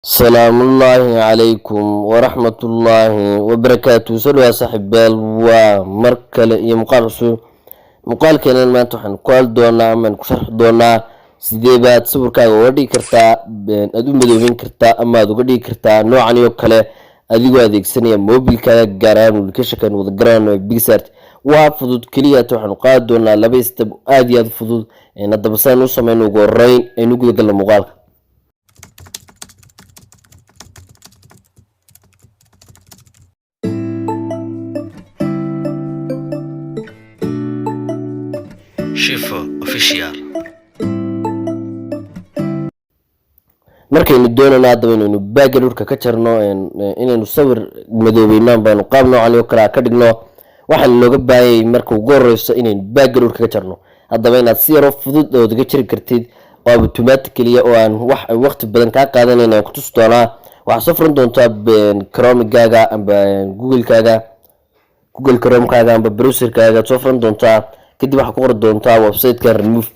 السلام الله عليكم ورحمة الله وبركاته. سلوى صاحب ومركل مقال كان ما تحن قال دونا من كشرح دونا سيديبات صور كاغا ودي كرتا ادو مدوبين كرتا اما ادو غدي كرتا نوعان يو كله اديغو اديغسنيا موبيل كاغا غاران ولكشكن ودا غران بيكسارت waa fudud kaliya waxaan qaad doonaa laba step aad iyo aad fudud in hadaba saan u sameeyno ugu horeyn aynu guda galno muuqaalka. shifo official markaynu doonayno hadaba inaynu background-ka ka jarno inaynu sawir madoobeynaan baanu qaab noocan oo kala ka dhigno waxaan looga baahayay marka ugu horeyso inaynu background ka jarno hadaba inaad si yar oo fudud oo uga jari kartid oo automatically oo aan wax waqti badan ka qaadanayna ku tusi doonaa waxa soo furan doontaa Chrome-gaaga amba Google Chrome-kaaga amba browser-kaaga soo furan doontaa kadib waxa ku qoran doontaa website-ka remove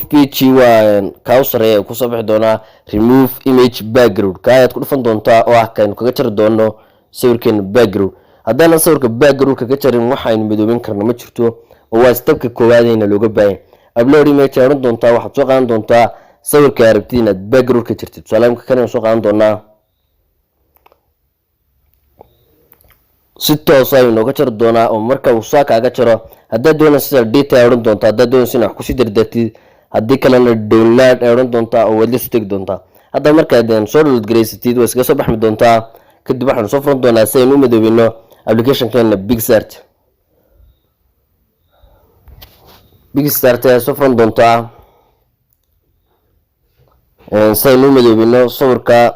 page waa ka usreeyo ku soo bixi doonaa remove image background kaad ku dhufan doontaa oo ah kan kaga jari doono sawirkan background. haddana sawirka background kaga jarin waxaynu midoobin karno ma jirto oo waa stepka koowaad ee looga baahan upload image aad doontaa waxaad soo qaadan doontaa sawirka aad rabtid inaad background ka jirtid salaamka kana soo qaadan doonaa si toos ah inoo ka jar doonaa oo marka uu saa kaaga jaro hadda doona sida data aad doontaa hadda doona sina wax ku sii dardartid haddii kalena download aad doontaa oo wadi soo tag doontaa hadda marka aad soo download gareysatid waa iska soo baxmi doontaa kadib waxaan soo furan doonaa si aynu u midoobino application-kan picsart ee soo furan doontaa si aynu u midoobino sawirka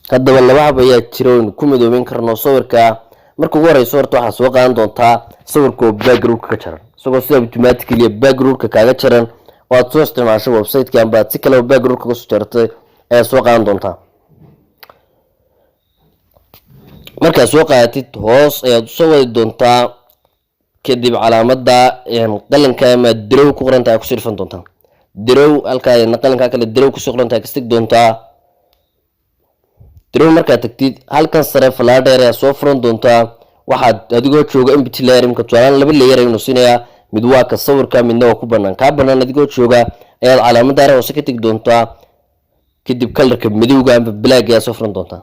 hadaba laba hab ayaa jira oo ku midoobin karno sawirka marka ugu horeyso horta waxa soo qaadan doontaa sawirka background ka jaran isagoo si automatically background ka kaaga jaran oo aad soo isticmaasho website-ka amba si kale background ka soo jartay ee soo qaadan doontaa marka soo qaadatid hoos ayaad soo wadi doontaa kadib calaamadda qalinka ama draw ku qoran tahay ku sirfan doontaa draw halka ay qalinka kale draw ku soo qoran tahay ka stig doontaa draw marka tagtid halkan sare falaadheer ayaa soo furan doontaa waxaad adigoo jooga empty layer imka tusaale laba layer aynu siinaya mid waa ka sawirka midna waa ku banaan ka banaan adigoo jooga ayaad calaamadda ara hoose ka tag doontaa kadib colorka madowga amba black ayaa soo furan doontaa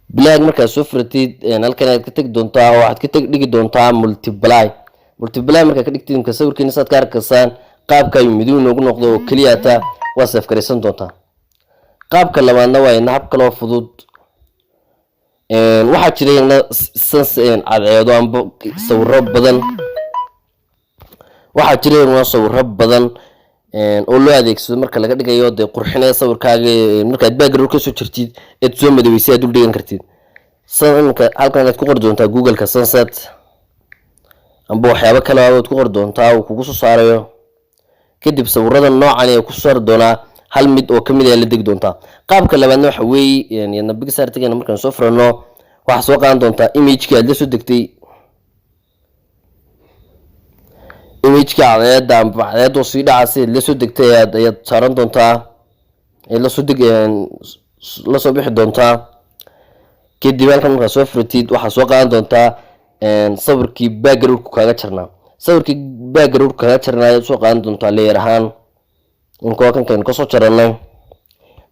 black marka soo furatid halkan aad ka tag doontaa oo waxaad ka tag dhigi doontaa multiply marka ka dhigtid imka sawirkiina saad ka arkaysaan qaabka ay madow noogu noqdo oo kaliya ta waa saf gareysan doontaa qaabka labaadna waa in hab kale oo fudud waxa jirayna cadceedo amba sawirro badan waxa jirayna sawirro badan oo loo adeegsado marka laga dhigayo qurxinaya sawirkaaga marka background ka soo jirtid ee soo madoweysay aad u dhigan kartid sanadka halkan aad ku qor doontaa Google-ka sunset amba waxyaabo kale aad ku qor doontaa oo kugu soo saarayo kadib sawirrada noocan ee ku soo doonaa hal mid oo kamid ah la dig doontaa qaabka labaadna waxa weeyaan picsart-gana markaan soo furano waxa soo qaadan doontaa image-ka aad la soo degtay image-ka cadceedda amba cadceedda oo sii dhacaysa la soo degtay ayaad saaran doontaa la soo bixi doontaa kadib halkan markaa soo furatid waxa soo qaadan doontaa sawirkii background-ku kaaga jarnaa sawirkii background kaaga jarnaa ayaad soo qaadan doontaa layer ahaan inkoo kan ka soo jaranay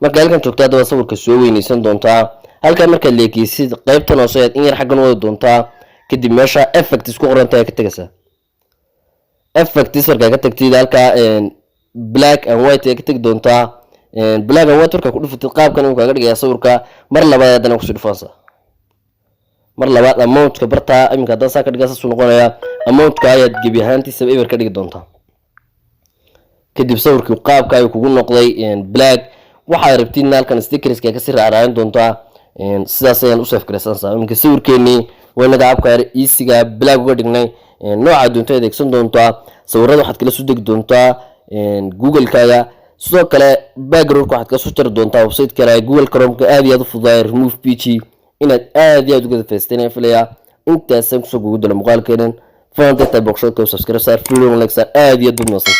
marka halkan joogtaa daba sawirka soo weynaysan doontaa halkan marka leekaysid qaybtan hoose aad in yar xaggan wada doontaa kadib meesha effects ku qoran tahay ka tagaysaa effects marka ka tagtid halka black and white ka tag doontaa black and white marka ku dhufatid qaabkan uu kaaga dhigayaa sawirka mar labaad hadana ku soo dhufanaysaa mar labaad amount-ka barta iminka hadda saa ka dhigaa soo noqonaya amount-ka ayaad gebi ahaantiisa eber ka dhigi doontaa kadib sawirkii qaabka ay kugu noqday black waxa rabtid halkan stickers-ka ka sii raacin doontaa sidaas ayaan u save gareysanaysaa iminka sawirkeeni waynaga qaabka easy-ga black uga dhignay nooca doonta adeegsan doontaa sawirrada waxaad kala soo degi doontaa Google-kaaga sidoo kale background-ka waxaad ka soo jar doontaa website-ka Google Chrome-ka aad iyo aad u fududahay remove page inaad aad iyo aad uga faa'iideystaan filaya intaasaan kusoo gugu dala muuqaalkeenan fadlan dadka boqoshadka subscribe saar video like saar aad iyo aad u mahadsan